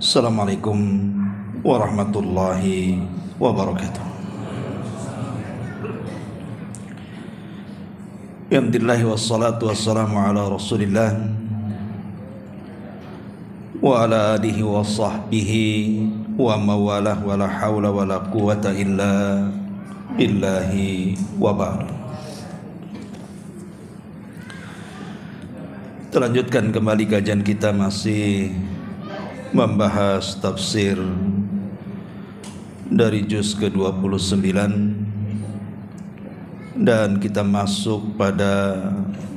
Assalamualaikum warahmatullahi wabarakatuh. Alhamdulillah wassalatu wassalamu ala Rasulillah wa ala alihi wa sahbihi wa mawalah wa la hawla wa la quwata illa billahi wa ba'd. Terlanjutkan kembali kajian kita, masih membahas tafsir dari juz ke-29, dan kita masuk pada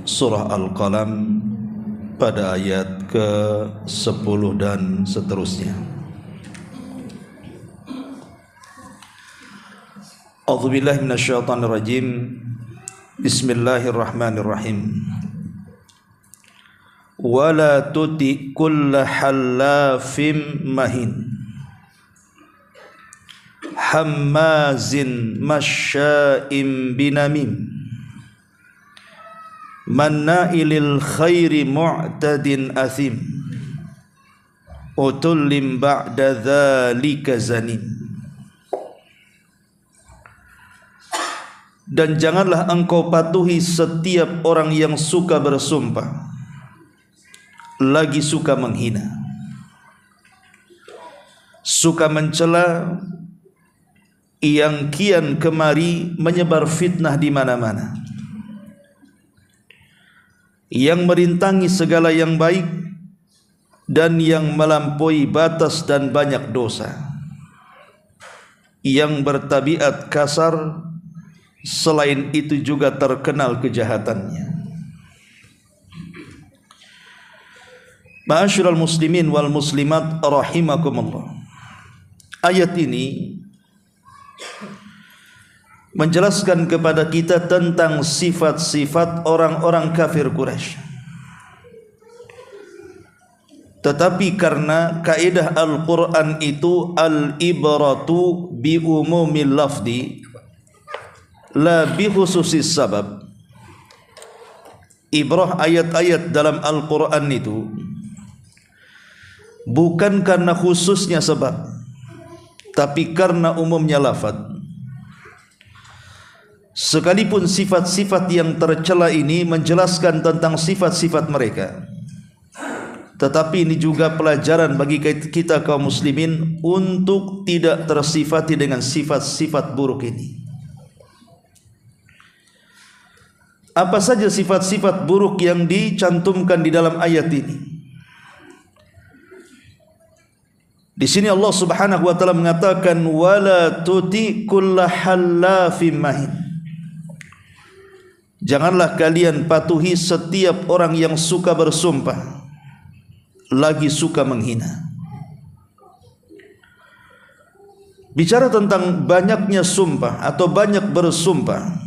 surah Al-Qalam pada ayat ke-10 dan seterusnya. A'udzubillahi minasyaitonirrajim. Bismillahirrahmanirrahim. Wala tuti kulla hallafim mahin hammazin masya'im binamim manna'ilil khairi mu'tadin athim utullim ba'da dzalika zanim. Dan janganlah engkau patuhi setiap orang yang suka bersumpah lagi suka menghina, suka mencela, yang kian kemari menyebar fitnah di mana-mana, yang merintangi segala yang baik dan yang melampaui batas dan banyak dosa, yang bertabiat kasar, selain itu juga terkenal kejahatannya. Ma'asyiral muslimin wal muslimat rahimakumullah. Ayat ini menjelaskan kepada kita tentang sifat-sifat orang-orang kafir Quraisy. Tetapi karena kaidah Al-Quran itu al-ibratu bi umumil lafdi la bi khususis sabab. Ibrah ayat-ayat dalam Al-Quran itu bukan karena khususnya sebab, tapi karena umumnya lafaz. Sekalipun sifat-sifat yang tercela ini menjelaskan tentang sifat-sifat mereka, tetapi ini juga pelajaran bagi kita kaum muslimin untuk tidak tersifati dengan sifat-sifat buruk ini. Apa saja sifat-sifat buruk yang dicantumkan di dalam ayat ini? Di sini Allah Subhanahu wa taala mengatakan wala tuti kulla hallafim mahin. Janganlah kalian patuhi setiap orang yang suka bersumpah lagi suka menghina. Bicara tentang banyaknya sumpah atau banyak bersumpah,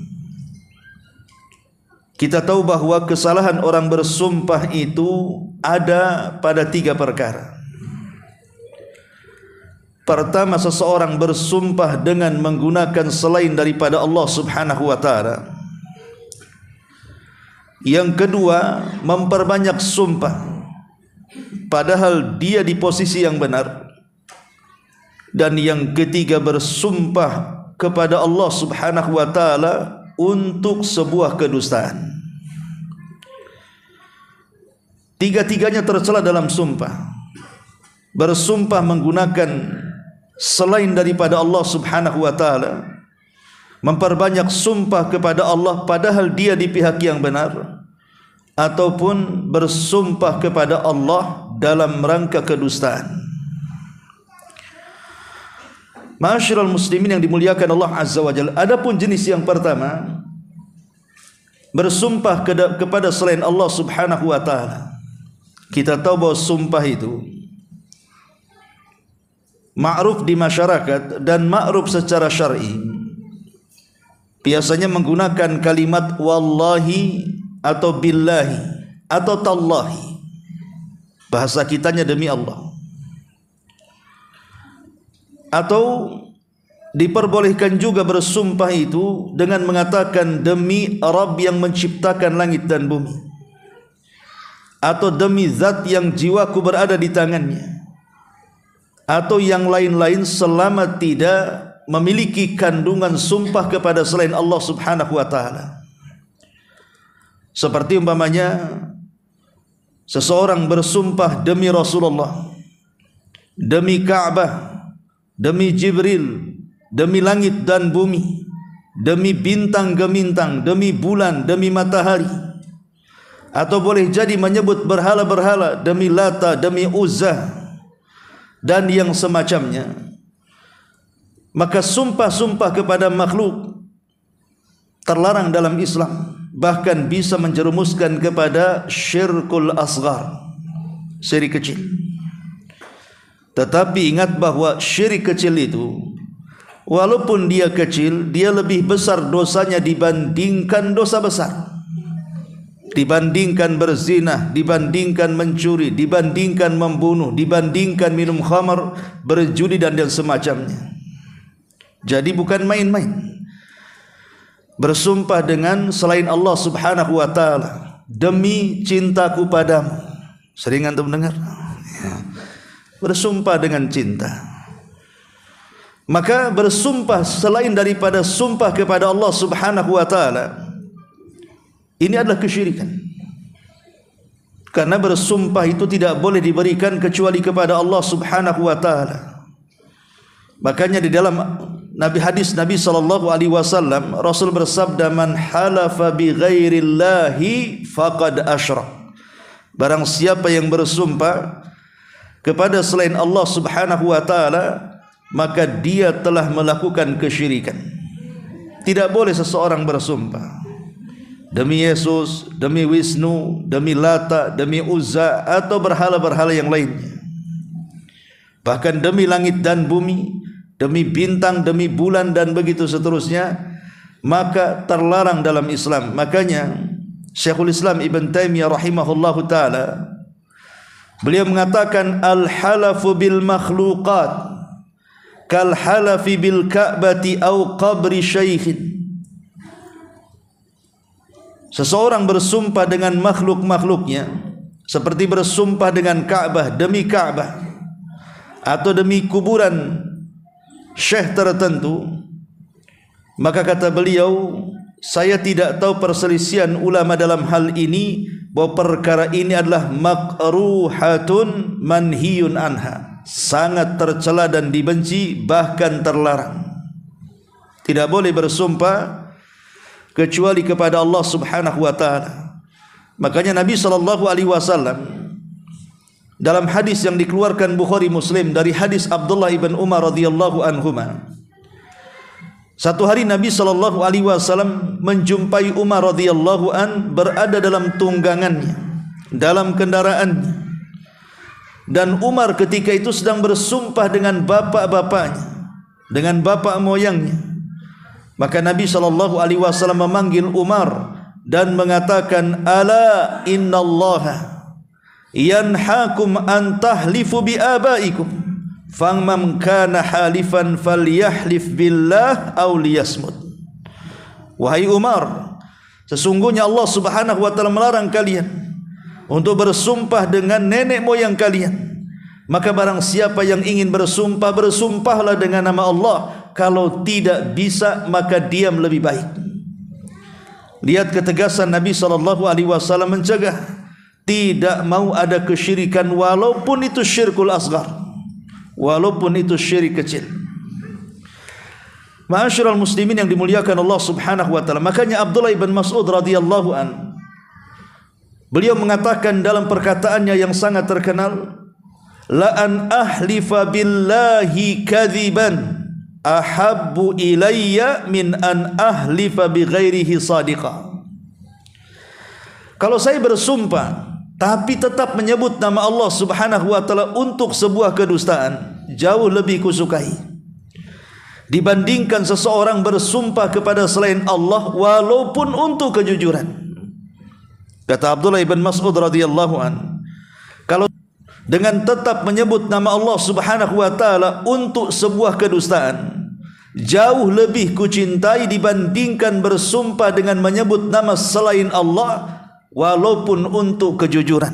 kita tahu bahwa kesalahan orang bersumpah itu ada pada 3 perkara. Pertama, seseorang bersumpah dengan menggunakan selain daripada Allah Subhanahu wa taala. Yang kedua, memperbanyak sumpah padahal dia di posisi yang benar. Dan yang ketiga, bersumpah kepada Allah Subhanahu wa taala untuk sebuah kedustaan. Tiga-tiganya tercela dalam sumpah. Bersumpah menggunakan selain daripada Allah Subhanahu wa taala, memperbanyak sumpah kepada Allah padahal dia di pihak yang benar, ataupun bersumpah kepada Allah dalam rangka kedustaan. Ma'asyiral muslimin yang dimuliakan Allah Azza wa Jalla, adapun jenis yang pertama, bersumpah kepada selain Allah Subhanahu wa taala. Kita tahu bahwa sumpah itu ma'ruf di masyarakat dan ma'ruf secara syar'i. Biasanya menggunakan kalimat wallahi atau billahi atau tallahi. Bahasa kitanya demi Allah. Atau diperbolehkan juga bersumpah itu dengan mengatakan demi Rabb yang menciptakan langit dan bumi, atau demi zat yang jiwaku berada di tangannya, atau yang lain-lain selama tidak memiliki kandungan sumpah kepada selain Allah Subhanahu wa taala. Seperti umpamanya seseorang bersumpah demi Rasulullah, demi Ka'bah, demi Jibril, demi langit dan bumi, demi bintang gemintang, demi bulan, demi matahari, atau boleh jadi menyebut berhala-berhala, demi Lata, demi Uzza dan yang semacamnya. Maka sumpah-sumpah kepada makhluk terlarang dalam Islam, bahkan bisa menjerumuskan kepada syirkul asghar, syirik kecil. Tetapi ingat bahwa syirik kecil itu, walaupun dia kecil, dia lebih besar dosanya dibandingkan dosa besar, dibandingkan berzina, dibandingkan mencuri, dibandingkan membunuh, dibandingkan minum khamar, berjudi dan yang semacamnya. Jadi bukan main-main bersumpah dengan selain Allah Subhanahu wa taala, demi cintaku padamu. Sering antum dengar? Ya. Bersumpah dengan cinta. Maka bersumpah selain daripada sumpah kepada Allah Subhanahu wa taala, ini adalah kesyirikan. Karena bersumpah itu tidak boleh diberikan kecuali kepada Allah Subhanahu wa taala. Makanya di dalam hadis Nabi sallallahu alaihi wasallam, Rasul bersabda, "Man halafa bi ghairillahi faqad asyrak." Barang siapa yang bersumpah kepada selain Allah Subhanahu wa taala, maka dia telah melakukan kesyirikan. Tidak boleh seseorang bersumpah demi Yesus, demi Wisnu, demi Lata, demi Uzza, atau berhala-berhala yang lainnya. Bahkan demi langit dan bumi, demi bintang, demi bulan, dan begitu seterusnya, maka terlarang dalam Islam. Makanya Syekhul Islam Ibn Taimiyah rahimahullahu ta'ala, beliau mengatakan, al-halafu bil makhluqat kal halafi bil ka'bati au qabri syaikhin. Seseorang bersumpah dengan makhluk-makhluknya seperti bersumpah dengan Ka'bah, demi Ka'bah, atau demi kuburan syekh tertentu. Maka kata beliau, saya tidak tahu perselisihan ulama dalam hal ini, bahwa perkara ini adalah makruhatun manhiyun anha, sangat tercela dan dibenci, bahkan terlarang. Tidak boleh bersumpah kecuali kepada Allah Subhanahu wa taala. Makanya Nabi sallallahu alaihi wasallam dalam hadis yang dikeluarkan Bukhari Muslim dari hadis Abdullah ibn Umar radhiyallahu anhuma, satu hari Nabi sallallahu alaihi wasallam menjumpai Umar radhiyallahu an berada dalam tunggangannya, dalam kendaraannya, dan Umar ketika itu sedang bersumpah dengan bapak-bapaknya, dengan bapak moyangnya. Maka Nabi sallallahu alaihi wasallam memanggil Umar dan mengatakan, ala innallaha yanhaakum an tahlifu bi abaikum faman kana halifan falyahlif billah aw liyasmut. Wahai Umar, sesungguhnya Allah Subhanahu wa taala melarang kalian untuk bersumpah dengan nenek moyang kalian. Maka barang siapa yang ingin bersumpah, bersumpahlah dengan nama Allah. Kalau tidak bisa, maka diam lebih baik. Lihat ketegasan Nabi SAW mencegah, tidak mau ada kesyirikan, walaupun itu syirkul asghar, walaupun itu syirik kecil. Ma'asyiral muslimin yang dimuliakan Allah Subhanahu wa taala. Makanya Abdullah ibn Mas'ud radhiyallahu an, beliau mengatakan dalam perkataannya yang sangat terkenal, la an ahlifa billahi kadhiban ahabbu ilayya min an ahlifa bi ghairihi sadiqa. Kalau saya bersumpah tapi tetap menyebut nama Allah Subhanahu wa taala untuk sebuah kedustaan, jauh lebih kusukai dibandingkan seseorang bersumpah kepada selain Allah walaupun untuk kejujuran. Kata Abdullah ibn Mas'ud radhiyallahu an, kalau dengan tetap menyebut nama Allah Subhanahu wa taala untuk sebuah kedustaan, jauh lebih kucintai dibandingkan bersumpah dengan menyebut nama selain Allah walaupun untuk kejujuran.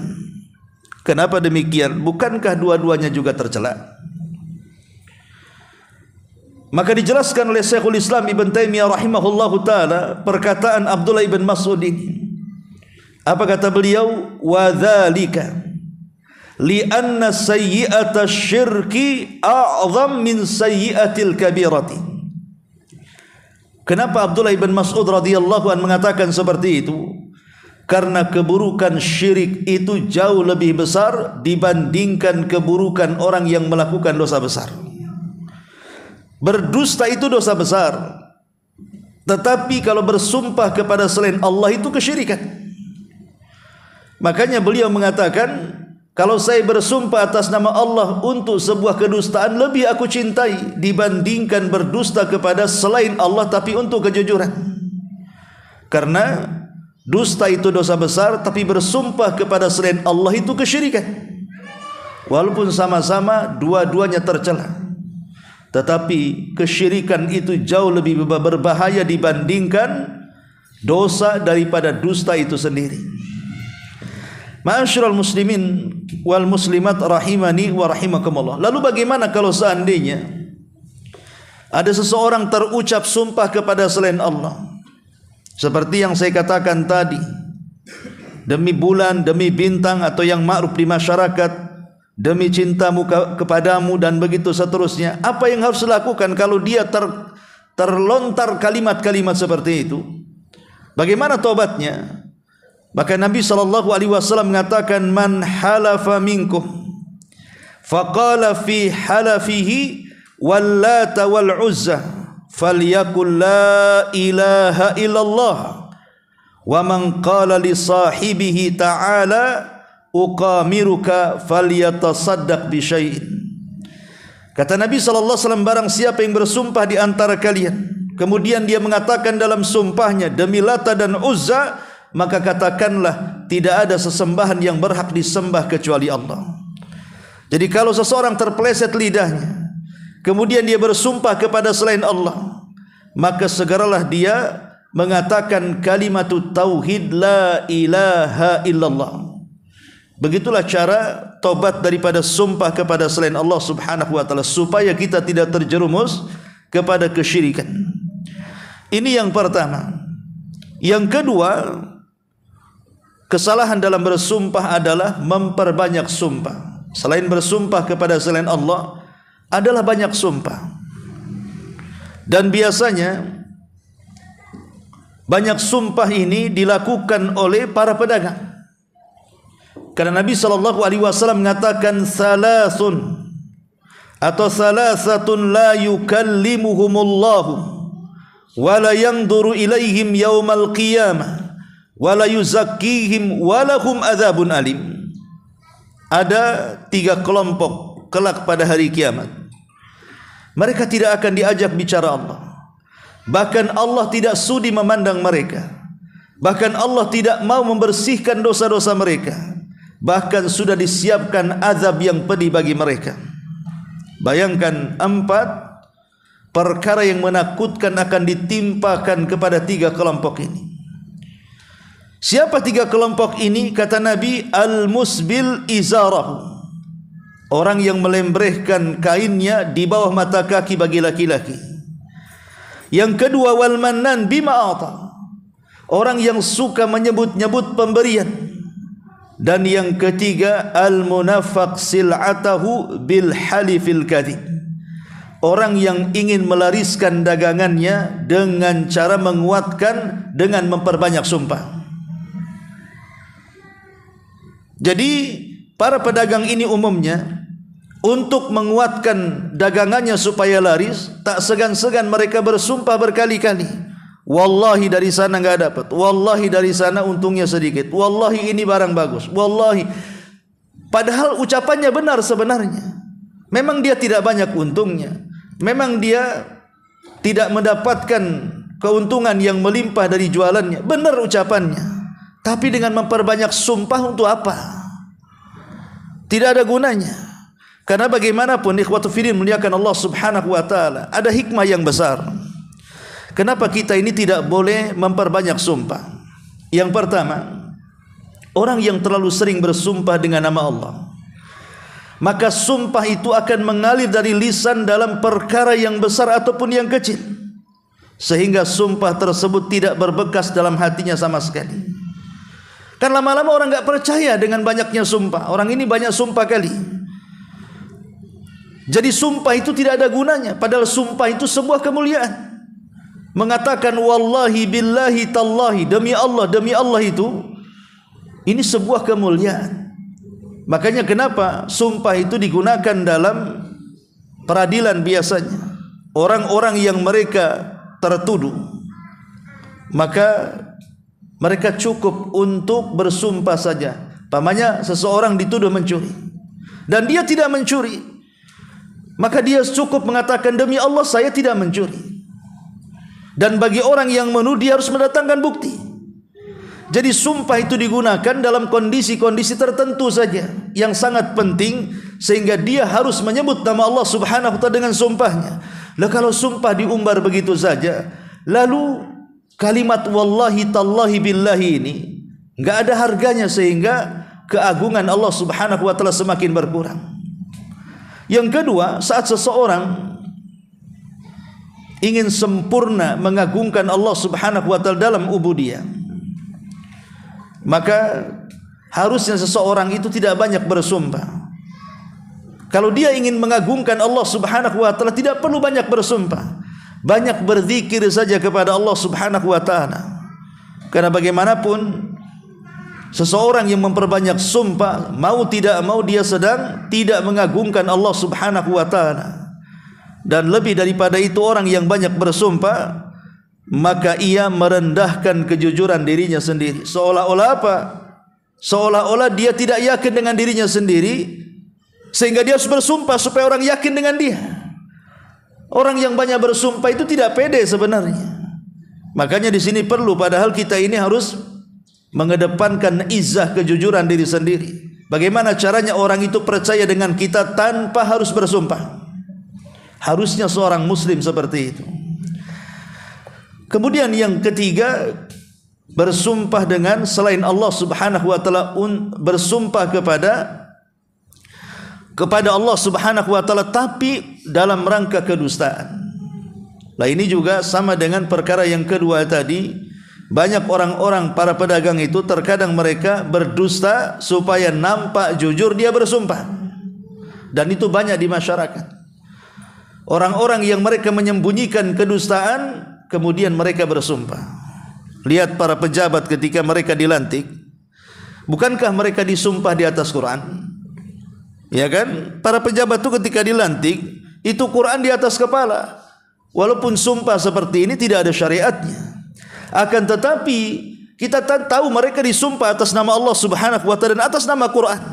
Kenapa demikian? Bukankah dua-duanya juga tercela? Maka dijelaskan oleh Syekhul Islam Ibn Taimiyah rahimahullahu taala perkataan Abdullah ibn Mas'ud ini. Apa kata beliau? Wa dzalika li'anna sayyi'ata syirki a'zam min sayyi'atil kabirati. Kenapa Abdullah ibn Mas'ud radhiyallahu anhu mengatakan seperti itu? Karena keburukan syirik itu jauh lebih besar dibandingkan keburukan orang yang melakukan dosa besar. Berdusta itu dosa besar, tetapi kalau bersumpah kepada selain Allah itu kesyirikan. Makanya beliau mengatakan, kalau saya bersumpah atas nama Allah untuk sebuah kedustaan, lebih aku cintai dibandingkan berdusta kepada selain Allah tapi untuk kejujuran. Karena dusta itu dosa besar, tapi bersumpah kepada selain Allah itu kesyirikan. Walaupun sama-sama dua-duanya tercela, tetapi kesyirikan itu jauh lebih berbahaya dibandingkan dosa daripada dusta itu sendiri. Ma'asyiral muslimin wal muslimat rahimani wa rahimakumullah. Lalu bagaimana kalau seandainya ada seseorang terucap sumpah kepada selain Allah, seperti yang saya katakan tadi, demi bulan, demi bintang, atau yang ma'ruf di masyarakat, demi cintamu kepadamu, dan begitu seterusnya. Apa yang harus dilakukan kalau dia terlontar kalimat-kalimat seperti itu? Bagaimana taubatnya? Maka Nabi SAW mengatakan, man halafa minkum faqala fi halafihi wallata wal uzza falyakul la ilaha illallah wa man qala li sahibihi ta'ala uqamiruka falyatasaddaq bi syai'in. Kata Nabi sallallahu alaihi wasallam, barang siapa yang bersumpah di antara kalian, kemudian dia mengatakan dalam sumpahnya demi Lata dan Uzza, maka katakanlah tidak ada sesembahan yang berhak disembah kecuali Allah. Jadi kalau seseorang terpeleset lidahnya, kemudian dia bersumpah kepada selain Allah, maka segeralah dia mengatakan kalimatut tauhid la ilaha illallah. Begitulah cara tobat daripada sumpah kepada selain Allah subhanahu wa ta'ala, supaya kita tidak terjerumus kepada kesyirikan. Ini yang pertama. Yang kedua, kesalahan dalam bersumpah adalah memperbanyak sumpah. Selain bersumpah kepada selain Allah, adalah banyak sumpah. Dan biasanya banyak sumpah ini dilakukan oleh para pedagang. Karena Nabi SAW mengatakan salasun atau salasatun la yukallimuhumullahu wa la yanzuru ilaihim yaumal qiyamah wa la yuzakkihim wa lahum adzabun alim. Ada 3 kelompok kelak pada hari kiamat. Mereka tidak akan diajak bicara Allah. Bahkan Allah tidak sudi memandang mereka. Bahkan Allah tidak mau membersihkan dosa-dosa mereka. Bahkan sudah disiapkan azab yang pedih bagi mereka. Bayangkan 4 perkara yang menakutkan akan ditimpakan kepada 3 kelompok ini. Siapa 3 kelompok ini? Kata Nabi, al-musbil izarahu, orang yang melembrehkan kainnya di bawah mata kaki bagi laki-laki. Yang kedua, wal mannan bima ata, orang yang suka menyebut-nyebut pemberian. Dan yang ketiga, al-munaffaq sil'atahu bil halifil kadhib, orang yang ingin melariskan dagangannya dengan cara menguatkan dengan memperbanyak sumpah. Jadi para pedagang ini umumnya untuk menguatkan dagangannya supaya laris, tak segan-segan mereka bersumpah berkali-kali. Wallahi dari sana enggak dapat, wallahi dari sana untungnya sedikit, wallahi ini barang bagus, wallahi. Padahal ucapannya benar sebenarnya. Memang dia tidak banyak untungnya, memang dia tidak mendapatkan keuntungan yang melimpah dari jualannya, benar ucapannya. Tapi dengan memperbanyak sumpah untuk apa? Tidak ada gunanya. Karena bagaimanapun ikhwatu fiddin muliakan Allah subhanahu wa ta'ala, ada hikmah yang besar. Kenapa kita ini tidak boleh memperbanyak sumpah? Yang pertama, orang yang terlalu sering bersumpah dengan nama Allah maka sumpah itu akan mengalir dari lisan dalam perkara yang besar ataupun yang kecil, sehingga sumpah tersebut tidak berbekas dalam hatinya sama sekali. Kan lama-lama orang enggak percaya dengan banyaknya sumpah. Orang ini banyak sumpah kali. Jadi sumpah itu tidak ada gunanya, padahal sumpah itu sebuah kemuliaan. Mengatakan wallahi billahi tallahi, demi Allah itu, ini sebuah kemuliaan. Makanya kenapa sumpah itu digunakan dalam peradilan biasanya. Orang-orang yang mereka tertuduh, maka mereka cukup untuk bersumpah saja. Pamannya seseorang dituduh mencuri dan dia tidak mencuri, maka dia cukup mengatakan demi Allah saya tidak mencuri. Dan bagi orang yang menuduh dia harus mendatangkan bukti. Jadi sumpah itu digunakan dalam kondisi-kondisi tertentu saja yang sangat penting, sehingga dia harus menyebut nama Allah Subhanahu wa taala dengan sumpahnya. Lah kalau sumpah diumbar begitu saja, lalu kalimat wallahi tallahi billahi ini enggak ada harganya, sehingga keagungan Allah Subhanahu wa taala semakin berkurang. Yang kedua, saat seseorang ingin sempurna mengagungkan Allah Subhanahu wa taala dalam ubudiyah, maka harusnya seseorang itu tidak banyak bersumpah. Kalau dia ingin mengagungkan Allah Subhanahu wa taala, tidak perlu banyak bersumpah. Banyak berzikir saja kepada Allah Subhanahu wa taala. Karena bagaimanapun seseorang yang memperbanyak sumpah, mau tidak mau dia sedang tidak mengagungkan Allah Subhanahu wa taala. Dan lebih daripada itu, orang yang banyak bersumpah, maka ia merendahkan kejujuran dirinya sendiri. Seolah-olah apa? Seolah-olah dia tidak yakin dengan dirinya sendiri, sehingga dia harus bersumpah supaya orang yakin dengan dia. Orang yang banyak bersumpah itu tidak pede sebenarnya. Makanya di sini perlu, padahal kita ini harus mengedepankan izzah kejujuran diri sendiri. Bagaimana caranya orang itu percaya dengan kita tanpa harus bersumpah? Harusnya seorang muslim seperti itu. Kemudian yang ketiga, bersumpah dengan selain Allah Subhanahu wa taala, bersumpah kepada Allah Subhanahu wa taala tapi dalam rangka kedustaan. Lah ini juga sama dengan perkara yang kedua tadi. Banyak orang-orang para pedagang itu terkadang mereka berdusta supaya nampak jujur dia bersumpah. Dan itu banyak di masyarakat. Orang-orang yang mereka menyembunyikan kedustaan, kemudian mereka bersumpah. Lihat para pejabat ketika mereka dilantik, bukankah mereka disumpah di atas Quran? Ya kan? Para pejabat itu ketika dilantik, itu Quran di atas kepala. Walaupun sumpah seperti ini tidak ada syariatnya. Akan tetapi kita tahu mereka disumpah atas nama Allah Subhanahu wa taala dan atas nama Quran.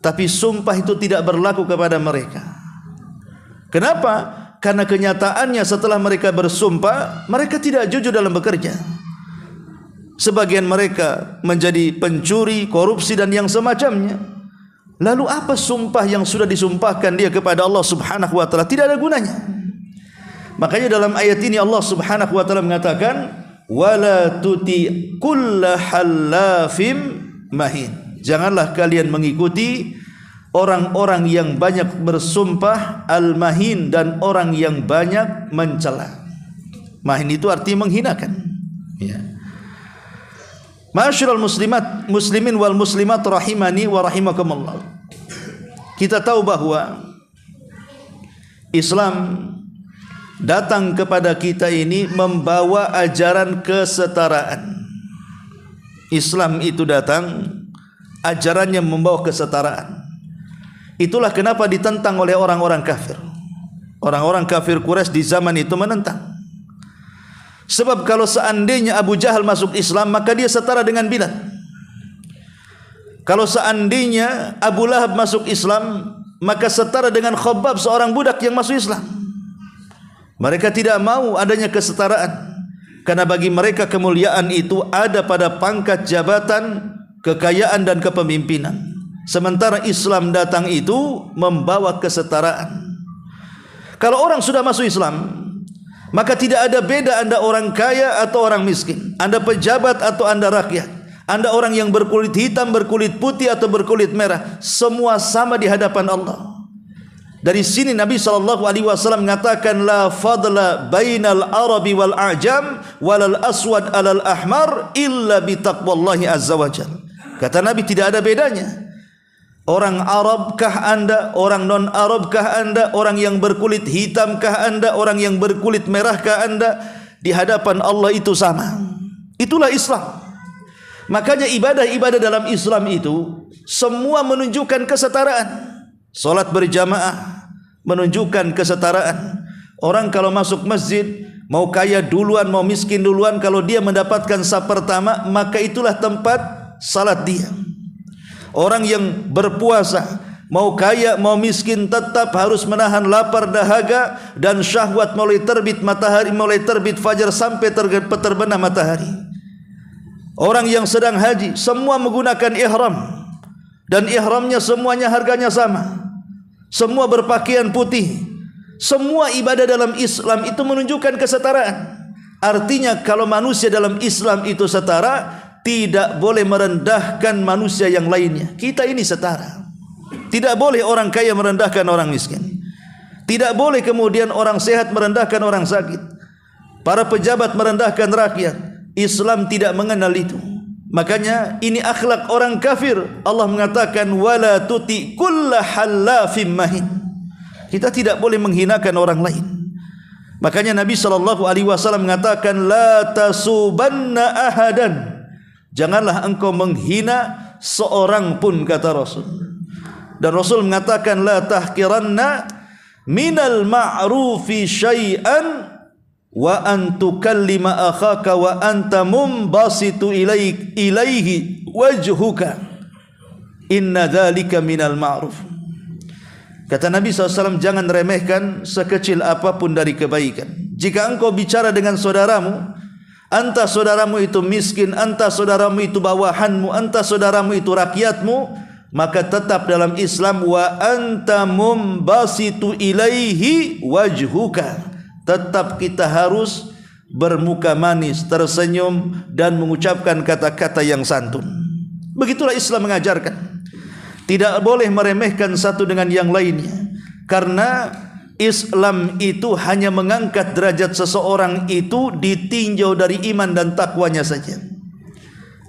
Tapi sumpah itu tidak berlaku kepada mereka. Kenapa? Karena kenyataannya setelah mereka bersumpah, mereka tidak jujur dalam bekerja. Sebagian mereka menjadi pencuri, korupsi dan yang semacamnya. Lalu apa sumpah yang sudah disumpahkan dia kepada Allah Subhanahu wa taala? Tidak ada gunanya. Makanya dalam ayat ini Allah Subhanahu wa taala mengatakan, wala tuti kulla halafim mahin. Janganlah kalian mengikuti orang-orang yang banyak bersumpah, al-mahin, dan orang yang banyak mencela. Mahin itu artinya menghinakan. Ya. Ma'asyiral muslimin wal muslimat rahimani wa rahimakumullah. Kita tahu bahwa Islam datang kepada kita ini membawa ajaran kesetaraan. Islam itu datang, ajarannya membawa kesetaraan. Itulah kenapa ditentang oleh orang-orang kafir. Orang-orang kafir Quraisy di zaman itu menentang. Sebab kalau seandainya Abu Jahal masuk Islam, maka dia setara dengan Bilal. Kalau seandainya Abu Lahab masuk Islam, maka setara dengan Khabbab, seorang budak yang masuk Islam. Mereka tidak mau adanya kesetaraan, karena bagi mereka kemuliaan itu ada pada pangkat jabatan, kekayaan dan kepemimpinan. Sementara Islam datang itu membawa kesetaraan. Kalau orang sudah masuk Islam, maka tidak ada beda Anda orang kaya atau orang miskin, Anda pejabat atau Anda rakyat, Anda orang yang berkulit hitam, berkulit putih atau berkulit merah, semua sama di hadapan Allah. Dari sini Nabi SAW mengatakan la fadla bainal arabi wal a'jam walal aswad alal ahmar illa bitaqwallahi azza wajal. Kata Nabi, tidak ada bedanya. Orang Arabkah Anda, orang non-Arabkah Anda, orang yang berkulit hitamkah Anda, orang yang berkulit merahkah Anda, di hadapan Allah itu sama. Itulah Islam. Makanya ibadah-ibadah dalam Islam itu semua menunjukkan kesetaraan. Salat berjamaah menunjukkan kesetaraan. Orang kalau masuk masjid, mau kaya duluan, mau miskin duluan, kalau dia mendapatkan saf pertama, maka itulah tempat salat dia. Orang yang berpuasa, mau kaya mau miskin, tetap harus menahan lapar dahaga dan syahwat mulai terbit matahari, mulai terbit fajar sampai terbenam matahari. Orang yang sedang haji, semua menggunakan ihram, dan ihramnya semuanya harganya sama. Semua berpakaian putih. Semua ibadah dalam Islam itu menunjukkan kesetaraan. Artinya kalau manusia dalam Islam itu setara, tidak boleh merendahkan manusia yang lainnya. Kita ini setara. Tidak boleh orang kaya merendahkan orang miskin. Tidak boleh kemudian orang sehat merendahkan orang sakit. Para pejabat merendahkan rakyat. Islam tidak mengenal itu. Makanya ini akhlak orang kafir. Allah mengatakan wala tuti kulla hallafim mahin. Kita tidak boleh menghinakan orang lain. Makanya Nabi SAW mengatakan la tasubanna ahadan. Janganlah engkau menghina seorang pun, kata Rasul. Dan Rasul mengatakan la tahkiranna minal ma'rufi syai'an wa an tukallima akhaka wa anta mumbasitu ilaihi wajhuka inna dzalika minal ma'ruf. Kata Nabi SAW, jangan remehkan sekecil apapun dari kebaikan. Jika engkau bicara dengan saudaramu, entah saudaramu itu miskin, entah saudaramu itu bawahanmu, entah saudaramu itu rakyatmu, maka tetap dalam Islam wa anta mumbasitu ilaihi wajhuka. Tetap kita harus bermuka manis, tersenyum dan mengucapkan kata-kata yang santun. Begitulah Islam mengajarkan. Tidak boleh meremehkan satu dengan yang lainnya. Karena Islam itu hanya mengangkat derajat seseorang itu ditinjau dari iman dan takwanya saja.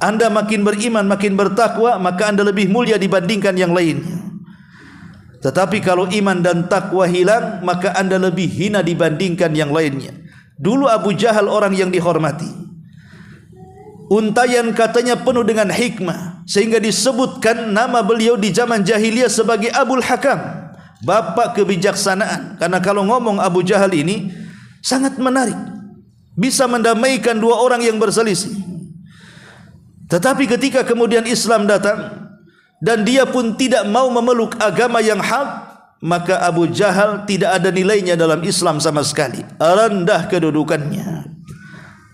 Anda makin beriman, makin bertakwa, maka Anda lebih mulia dibandingkan yang lainnya. Tetapi kalau iman dan takwa hilang, maka Anda lebih hina dibandingkan yang lainnya. Dulu Abu Jahal orang yang dihormati. Untayan katanya penuh dengan hikmah, sehingga disebutkan nama beliau di zaman jahiliyah sebagai Abul Hakam, bapak kebijaksanaan. Karena kalau ngomong Abu Jahal ini sangat menarik, bisa mendamaikan dua orang yang berselisih. Tetapi ketika kemudian Islam datang dan dia pun tidak mau memeluk agama yang hak, maka Abu Jahal tidak ada nilainya dalam Islam sama sekali. Rendah kedudukannya.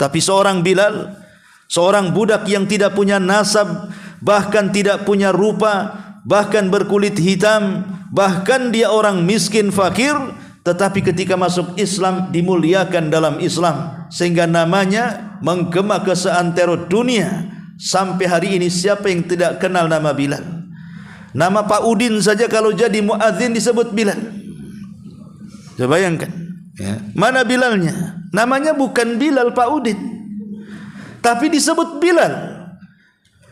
Tapi seorang Bilal, seorang budak yang tidak punya nasab, bahkan tidak punya rupa, bahkan berkulit hitam, bahkan dia orang miskin fakir, tetapi ketika masuk Islam dimuliakan dalam Islam, sehingga namanya menggema ke seantero dunia. Sampai hari ini siapa yang tidak kenal nama Bilal? Nama Pak Udin saja kalau jadi muadzin disebut Bilal. Coba bayangkan, ya. Mana Bilalnya? Namanya bukan Bilal Pak Udin, tapi disebut Bilal.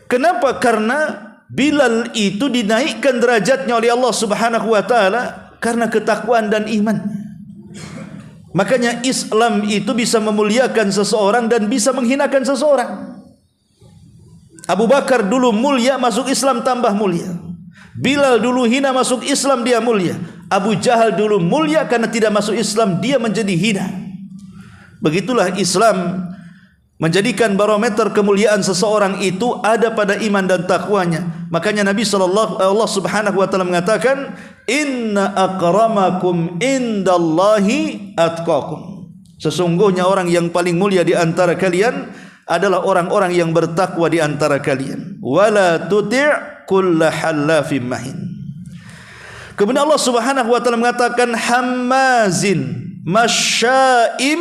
Kenapa? Karena Bilal itu dinaikkan derajatnya oleh Allah Subhanahu wa taala karena ketakwaan dan iman. Makanya Islam itu bisa memuliakan seseorang dan bisa menghinakan seseorang. Abu Bakar dulu mulia, masuk Islam tambah mulia. Bilal dulu hina, masuk Islam dia mulia. Abu Jahal dulu mulia, karena tidak masuk Islam dia menjadi hina. Begitulah Islam menjadikan barometer kemuliaan seseorang itu ada pada iman dan takwanya. Makanya Nabi Allah Subhanahu wa taala mengatakan, "Inna akramakum indallahi atqakum." Sesungguhnya orang yang paling mulia di antara kalian adalah orang-orang yang bertakwa di antara kalian. Wala tuti' kulla hallafim mahin. Kemudian Allah Subhanahu wa taala mengatakan hammazin masya'im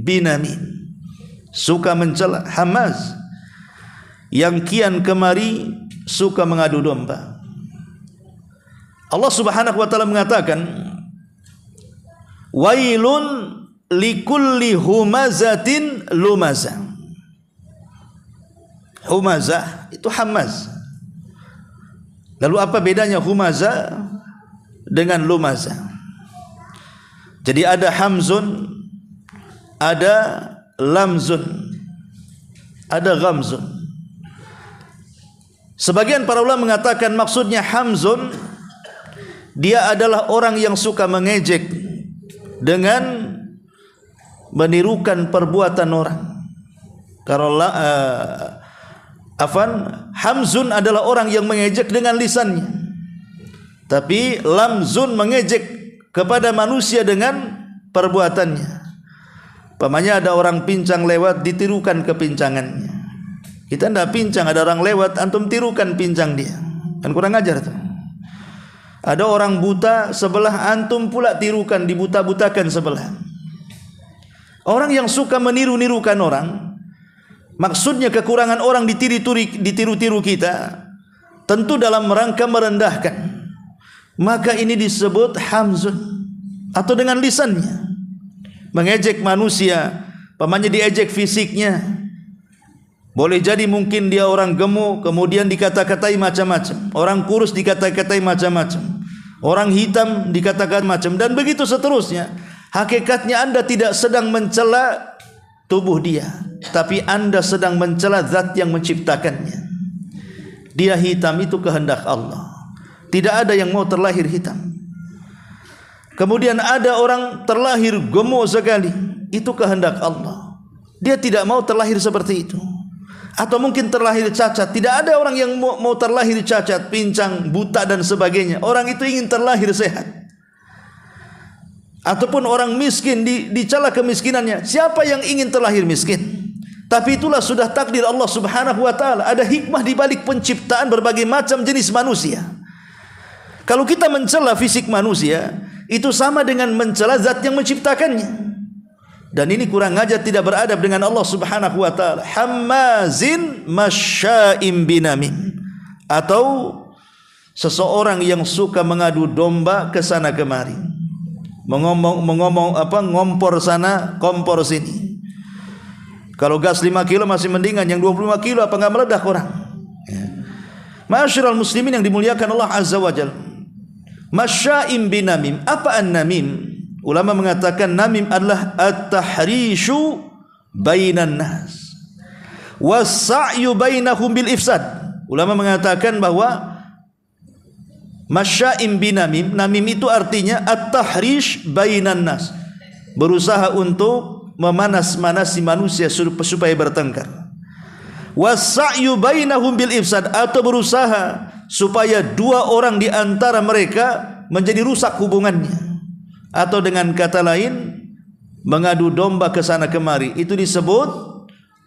binamin. Suka mencela, hamaz. yang kian kemari suka mengadu domba. Allah Subhanahu wa taala mengatakan, wailun likulli humazatin lumazah. Humazah itu hamaz. Lalu apa bedanya humazah dengan lumazah? Jadi ada hamzun, ada lamzun, ada ghamzun. Sebagian para ulama mengatakan maksudnya hamzun, dia adalah orang yang suka mengejek dengan menirukan perbuatan orang. Kalau hamzun adalah orang yang mengejek dengan lisannya, tapi lamzun mengejek kepada manusia dengan perbuatannya. Pamannya ada orang pincang lewat, ditirukan kepincangannya. Kita tidak pincang, ada orang lewat, antum tirukan pincang dia, kan kurang ajar tuh. Ada orang buta sebelah, antum pula tirukan, dibuta-butakan sebelah. Orang yang suka meniru-nirukan orang, maksudnya kekurangan orang ditiru-tiru kita, tentu dalam rangka merendahkan. Maka ini disebut hamzun, atau dengan lisannya mengejek manusia, pamannya diejek fisiknya. Boleh jadi mungkin dia orang gemuk, kemudian dikata-katai macam-macam. Orang kurus dikata-katai macam-macam. Orang hitam dikatakan macam, dan begitu seterusnya. Hakikatnya Anda tidak sedang mencela tubuh dia, tapi Anda sedang mencela zat yang menciptakannya. Dia hitam itu kehendak Allah. Tidak ada yang mau terlahir hitam. Kemudian ada orang terlahir gemuk sekali, itu kehendak Allah. Dia tidak mau terlahir seperti itu. Atau mungkin terlahir cacat. Tidak ada orang yang mau terlahir cacat, pincang, buta dan sebagainya. Orang itu ingin terlahir sehat. Ataupun orang miskin, dicela kemiskinannya. Siapa yang ingin terlahir miskin? Tapi itulah sudah takdir Allah Subhanahu wa taala. Ada hikmah di balik penciptaan berbagai macam jenis manusia. Kalau kita mencela fisik manusia, itu sama dengan mencela zat yang menciptakannya. Dan ini kurang ajar, tidak beradab dengan Allah Subhanahu wa taala. Hammazin masya'im binamim, atau seseorang yang suka mengadu domba ke sana kemari. Ngompor sana, kompor sini. Kalau gas 5 kilo masih mendingan, yang 25 kilo apa enggak meledak orang? Ma'asyiral muslimin yang dimuliakan Allah Azza wa Jalla. Masya'im binamim. Apa an-namim? Ulama mengatakan namim adalah at-tahrishu bainan nas was-sa'yu bainahum bil ifsad. Ulama mengatakan bahwa masya'im binamim, namim itu artinya at-tahrish bainan nas, berusaha untuk memanas-manasi manusia supaya bertengkar. Was-sa'yu bainahum bil ifsad, atau berusaha supaya dua orang di antara mereka menjadi rusak hubungannya. Atau dengan kata lain, mengadu domba ke sana kemari. Itu disebut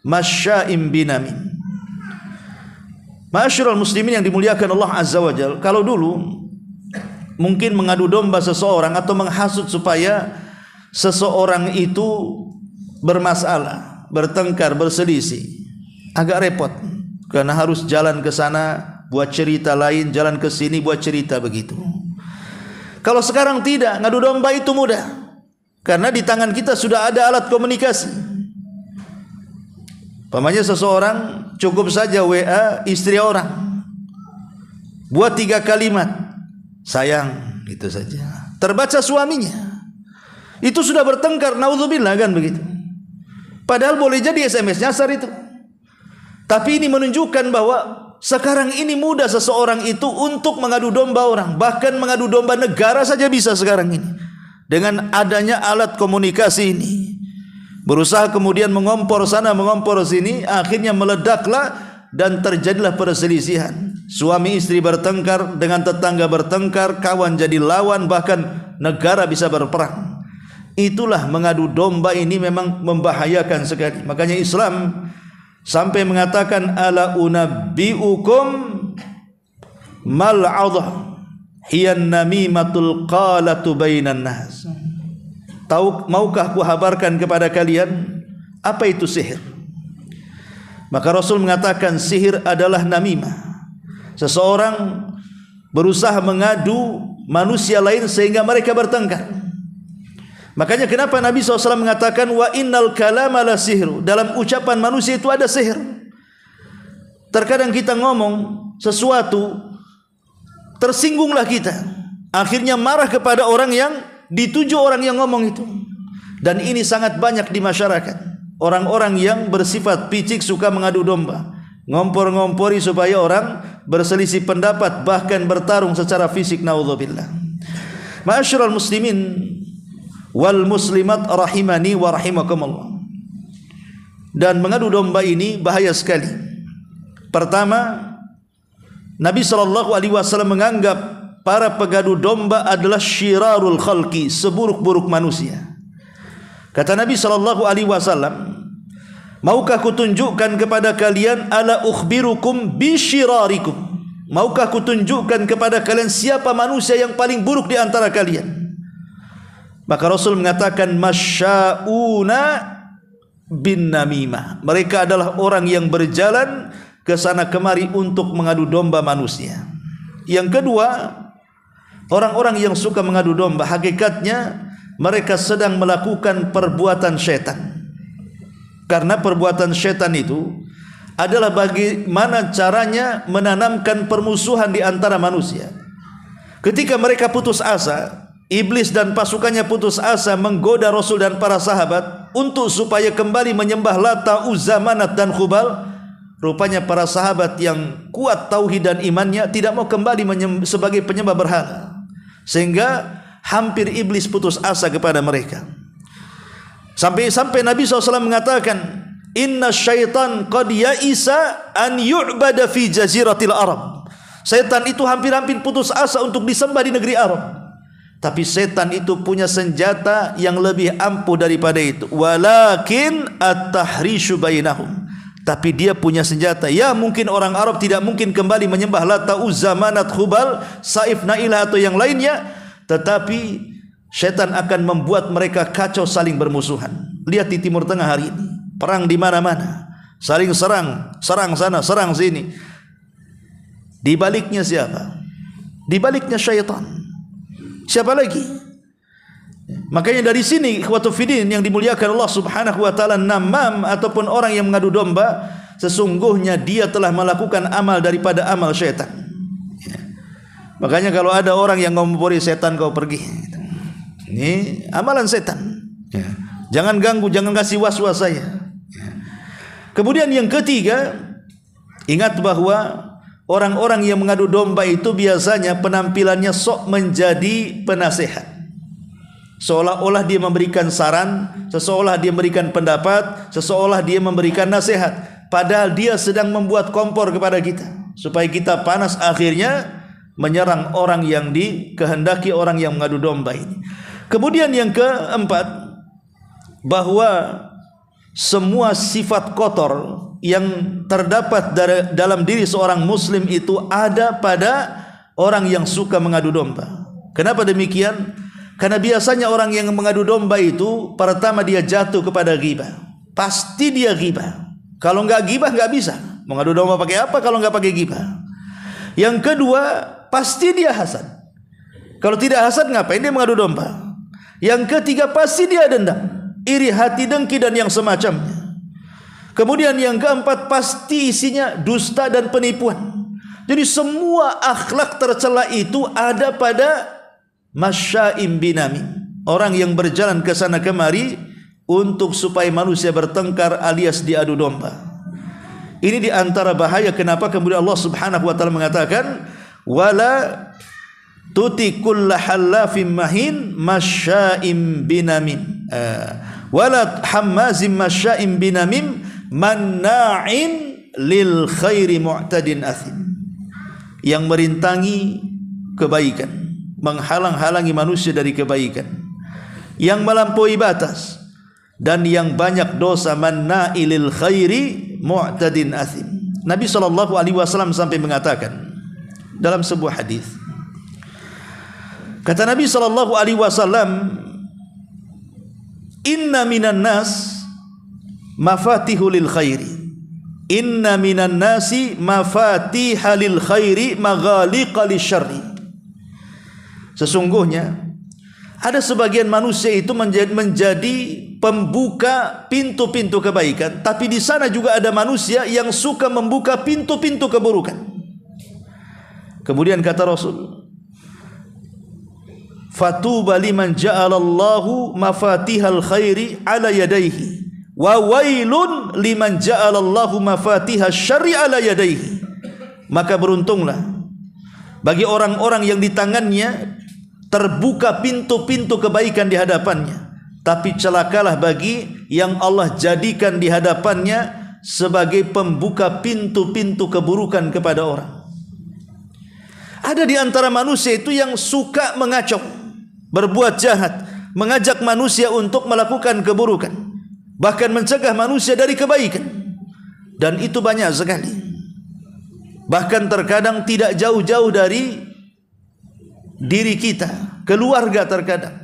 masya'im binamim. Ma'asyiral muslimin yang dimuliakan Allah Azza wa Jalla. Kalau dulu mungkin mengadu domba seseorang atau menghasut supaya seseorang itu bermasalah, bertengkar, berselisih, agak repot, karena harus jalan ke sana buat cerita lain, jalan ke sini buat cerita begitu. Kalau sekarang tidak, ngadu domba itu mudah, karena di tangan kita sudah ada alat komunikasi. Pamannya seseorang cukup saja WA istri orang, buat 3 kalimat, sayang, itu saja, terbaca suaminya, itu sudah bertengkar, naudzubillah, kan begitu. Padahal boleh jadi SMS nyasar itu. Tapi ini menunjukkan bahwa sekarang ini mudah seseorang itu untuk mengadu domba orang, bahkan mengadu domba negara saja bisa sekarang ini. Dengan adanya alat komunikasi ini, berusaha kemudian mengompor sana, mengompor sini, akhirnya meledaklah dan terjadilah perselisihan. Suami istri bertengkar, dengan tetangga bertengkar, kawan jadi lawan, bahkan negara bisa berperang. Itulah mengadu domba ini memang membahayakan sekali. Makanya Islam sampai mengatakan ala unabbiukum mal 'adha hiyan namimatul qalatu bainan nas. Maukah ku habarkan kepada kalian apa itu sihir? Maka Rasul mengatakan sihir adalah namimah. Seseorang berusaha mengadu manusia lain sehingga mereka bertengkar. Makanya kenapa Nabi SAW mengatakan wa innal kalama la sihru, dalam ucapan manusia itu ada sihir. Terkadang kita ngomong sesuatu, tersinggunglah kita, akhirnya marah kepada orang yang dituju, orang yang ngomong itu. Dan ini sangat banyak di masyarakat. Orang-orang yang bersifat picik, suka mengadu domba, ngompor-ngompori supaya orang berselisih pendapat, bahkan bertarung secara fisik. Naudzubillah. Ma'asyiral muslimin wal muslimat rahimani wa rahimakumullah. Dan mengadu domba ini bahaya sekali. Pertama, Nabi SAW menganggap para pengadu domba adalah syirarul khalqi, seburuk-buruk manusia. Kata Nabi SAW, maukah kutunjukkan kepada kalian ala ukhbirukum bisyirarikum, maukah kutunjukkan kepada kalian siapa manusia yang paling buruk di antara kalian? Maka Rasul mengatakan masya'una bin namimah, mereka adalah orang yang berjalan ke sana kemari untuk mengadu domba manusia. Yang kedua, orang-orang yang suka mengadu domba hakikatnya mereka sedang melakukan perbuatan syaitan. Karena perbuatan syaitan itu adalah bagaimana caranya menanamkan permusuhan di antara manusia. Ketika mereka putus asa, iblis dan pasukannya putus asa menggoda Rasul dan para sahabat untuk supaya kembali menyembah Lata, Uzza, Manat dan Khubal. Rupanya para sahabat yang kuat tauhid dan imannya tidak mau kembali sebagai penyembah berhala, sehingga hampir iblis putus asa kepada mereka. Sampai Nabi SAW mengatakan, inna syaitan qad ya'isa an yu'bada fi jaziratil Arab. Setan itu hampir-hampir putus asa untuk disembah di negeri Arab. Tapi setan itu punya senjata yang lebih ampuh daripada itu. Walakin at-tahrishu bainahum. Tapi dia punya senjata. Ya, mungkin orang Arab tidak mungkin kembali menyembah Lata, Uzza, Manat, Khubal, Saif, Nailah atau yang lainnya, tetapi syaitan akan membuat mereka kacau, saling bermusuhan. Lihat di Timur Tengah hari ini, perang di mana-mana, saling serang sana, serang sini. Di baliknya siapa? Di baliknya syaitan. Siapa lagi? Makanya dari sini ikhwatu fiddin yang dimuliakan Allah Subhanahu wa taala, namam ataupun orang yang mengadu domba, sesungguhnya dia telah melakukan amal daripada amal syaitan. Makanya kalau ada orang yang ngompori setan, kau pergi. Ini amalan setan. Jangan ganggu, jangan kasih was-was saya. Kemudian yang ketiga, ingat bahwa orang-orang yang mengadu domba itu biasanya penampilannya sok menjadi penasehat. Seolah-olah dia memberikan saran, seolah dia memberikan pendapat, seolah dia memberikan nasihat. Padahal dia sedang membuat kompor kepada kita, supaya kita panas, akhirnya menyerang orang yang dikehendaki orang yang mengadu domba ini. Kemudian yang keempat, bahwa semua sifat kotor yang terdapat dalam diri seorang muslim itu ada pada orang yang suka mengadu domba. Kenapa demikian? Karena biasanya orang yang mengadu domba itu pertama dia jatuh kepada ghibah. Pasti dia ghibah. Kalau enggak ghibah enggak bisa. Mengadu domba pakai apa kalau enggak pakai ghibah? Yang kedua, pasti dia hasad. Kalau tidak hasad ngapain dia mengadu domba? Yang ketiga, pasti dia dendam, iri hati, dengki dan yang semacamnya. Kemudian yang keempat, pasti isinya dusta dan penipuan. Jadi semua akhlak tercela itu ada pada masya'im binamim, orang yang berjalan ke sana kemari untuk supaya manusia bertengkar alias diadu domba. Ini di antara bahaya. Kenapa kemudian Allah Subhanahu wa taala mengatakan wala tuti kulla halafim mahin masya'im binamim, wala hammazim masya'im binamim manna'in lil khairi mu'tadin athim, yang merintangi kebaikan, menghalang-halangi manusia dari kebaikan, yang melampaui batas dan yang banyak dosa. Manna'ilil khairi mu'tadin athim. Nabi SAW sampai mengatakan dalam sebuah hadis, kata Nabi SAW, inna minan nas mafatihul lil khairi, inna minan nasi mafatihal khairi maghaliqal syarri. Sesungguhnya ada sebagian manusia itu menjadi pembuka pintu-pintu kebaikan, tapi di sana juga ada manusia yang suka membuka pintu-pintu keburukan. Kemudian kata Rasul, fatuba liman ja'alallahu mafatihal khairi ala yadayhi wa wailun liman ja'alallahu mafatihal syarri ala yadayhi. Maka beruntunglah bagi orang-orang yang di tangannya terbuka pintu-pintu kebaikan di hadapannya, tapi celakalah bagi yang Allah jadikan di hadapannya sebagai pembuka pintu-pintu keburukan kepada orang. Ada di antara manusia itu yang suka mengacau, berbuat jahat, mengajak manusia untuk melakukan keburukan, bahkan mencegah manusia dari kebaikan. Dan itu banyak sekali. Bahkan terkadang tidak jauh-jauh dari diri kita, keluarga terkadang.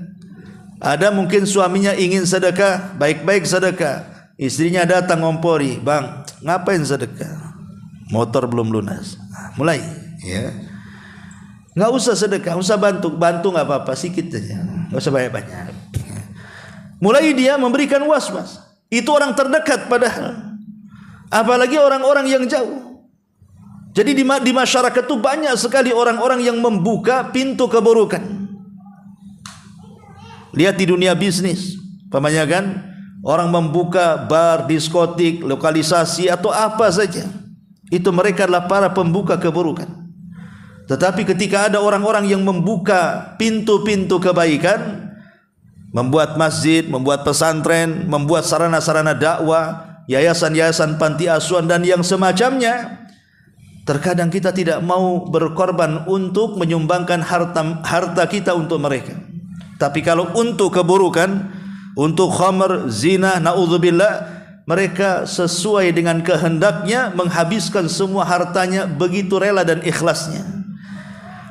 Ada mungkin suaminya ingin sedekah, baik-baik sedekah, istrinya datang ngompori, bang, ngapain sedekah? Motor belum lunas. Mulai, ya, nggak usah sedekah, nggak usah bantu nggak apa-apa, sedikit saja, nggak usah banyak-banyak. Mulai dia memberikan was-was. Itu orang terdekat padahal, apalagi orang-orang yang jauh. Jadi di masyarakat itu banyak sekali orang-orang yang membuka pintu keburukan. Lihat di dunia bisnis, pamannya kan, orang membuka bar, diskotik, lokalisasi atau apa saja. Itu mereka adalah para pembuka keburukan. Tetapi ketika ada orang-orang yang membuka pintu-pintu kebaikan, membuat masjid, membuat pesantren, membuat sarana-sarana dakwah, yayasan-yayasan panti asuhan dan yang semacamnya, terkadang kita tidak mau berkorban untuk menyumbangkan harta kita untuk mereka. Tapi kalau untuk keburukan, untuk khamr, zina, naudzubillah, mereka sesuai dengan kehendaknya menghabiskan semua hartanya begitu rela dan ikhlasnya.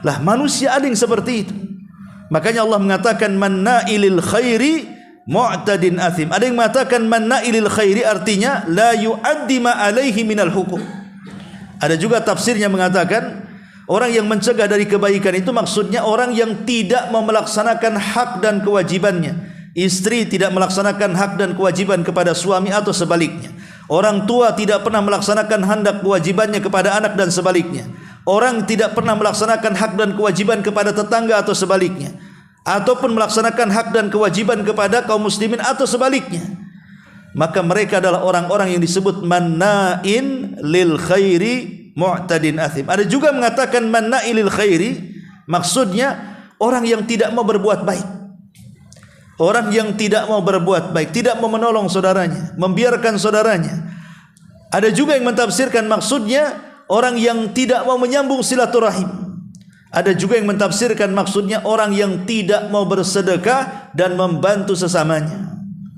Lah manusia ada yang seperti itu. Makanya Allah mengatakan manna'ilil khairi mu'tadin athim. Ada yang mengatakan manna'ilil khairi artinya la yu'addi ma alaihi minal hukum. Ada juga tafsirnya mengatakan orang yang mencegah dari kebaikan itu maksudnya orang yang tidak mau melaksanakan hak dan kewajibannya. Istri tidak melaksanakan hak dan kewajiban kepada suami atau sebaliknya. Orang tua tidak pernah melaksanakan hak dan kewajibannya kepada anak dan sebaliknya. Orang tidak pernah melaksanakan hak dan kewajiban kepada tetangga atau sebaliknya. Ataupun melaksanakan hak dan kewajiban kepada kaum muslimin atau sebaliknya. Maka mereka adalah orang-orang yang disebut manna'in lil khairi mu'tadin athim. Ada juga mengatakan manna'in lil khairi, maksudnya orang yang tidak mau berbuat baik. Orang yang tidak mau berbuat baik, tidak mau menolong saudaranya, membiarkan saudaranya. Ada juga yang mentafsirkan maksudnya orang yang tidak mau menyambung silaturahim. Ada juga yang mentafsirkan maksudnya orang yang tidak mau bersedekah dan membantu sesamanya.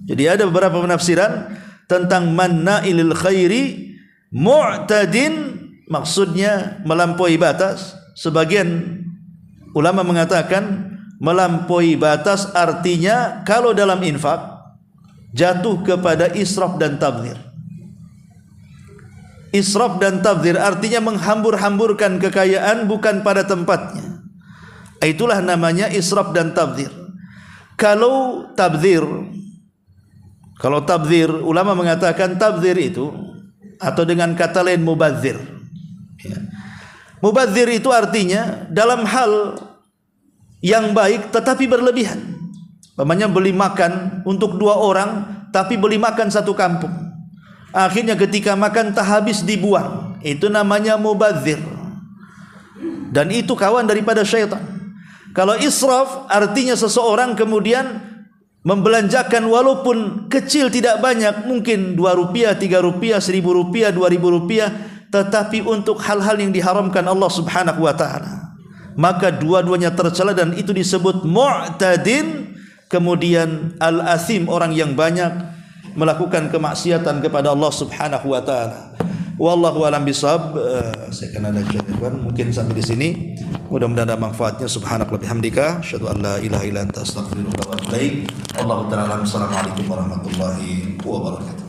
Jadi ada beberapa penafsiran tentang manna'ilil khairi mu'tadin, maksudnya melampaui batas. Sebagian ulama mengatakan melampaui batas artinya kalau dalam infak jatuh kepada israf dan tabdzir. Israf dan tabdzir artinya menghambur-hamburkan kekayaan bukan pada tempatnya. Itulah namanya israf dan tabdzir. Kalau tabdzir, ulama mengatakan tabdzir itu atau dengan kata lain mubadzir. Mubadzir itu artinya dalam hal yang baik tetapi berlebihan. Umpamanya beli makan untuk 2 orang tapi beli makan 1 kampung. Akhirnya ketika makan tak habis dibuang. Itu namanya mubadzir. Dan itu kawan daripada syaitan. Kalau israf artinya seseorang kemudian membelanjakan walaupun kecil tidak banyak, mungkin Rp2, Rp3, Rp1.000, Rp2.000, tetapi untuk hal-hal yang diharamkan Allah Subhanahu wa taala. Maka dua-duanya tercela dan itu disebut mu'tadin. Kemudian al-athim, orang yang banyak melakukan kemaksiatan kepada Allah Subhanahu wa taala. Wallahu a'lam bishawab. Saya akan ada jawaban mungkin sampai di sini. Mudah-mudahan ada manfaatnya. Subhanakallahumma bihamdika asyhadu an la ilaha illa anta astaghfiruka wa atubu ilaik. Wallahu ta'ala. Assalamualaikum warahmatullahi wabarakatuh.